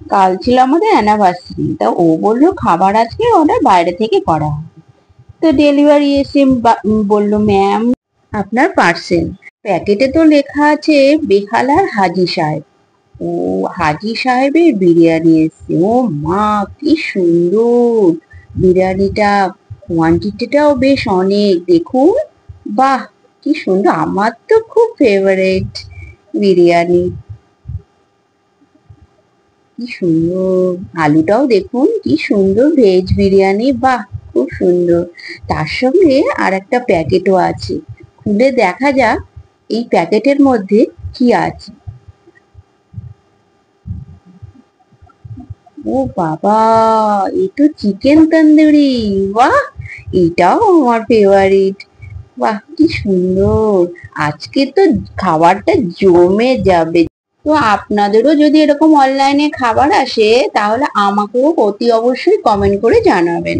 কাল ছিল আমাদের অ্যানিভার্সারি, তা ও বললো খাবার আজকে অর্ডার বাইরে থেকে করা হবে। তো ডেলিভারি এসে বললো, ম্যাম আপনার পার্সেল। প্যাকেটে তো লেখা আছে বেহালার হাজি সাহেব। ও হাজি সাহেবের বিরিয়ানি এসছে। ও মা, কি সুন্দর বিরিয়ানিটা! কোয়ান্টিটিটাও বেশ অনেক, দেখুন। বাহ, কি সুন্দর! আমার তো খুব ফেভারিট বিরিয়ানি। কি সুন্দর! আলুটাও দেখুন, কি সুন্দর ভেজ বিরিয়ানি। বাহ, খুব সুন্দর। তার সঙ্গে আর একটা প্যাকেটও আছে। খুলে দেখা যাক এই প্যাকেটের মধ্যে কি আছে। ও বাবা, এ তো চিকেন তন্দুরি। বাহ, এটাও আমার ফেভারিট। বাহ, কি সুন্দর! আজকে তো খাবারটা জমে যাবে। তো আপনাদেরও যদি এরকম অনলাইনে খাবার আসে, তাহলে আমাকেও অতি অবশ্যই কমেন্ট করে জানাবেন।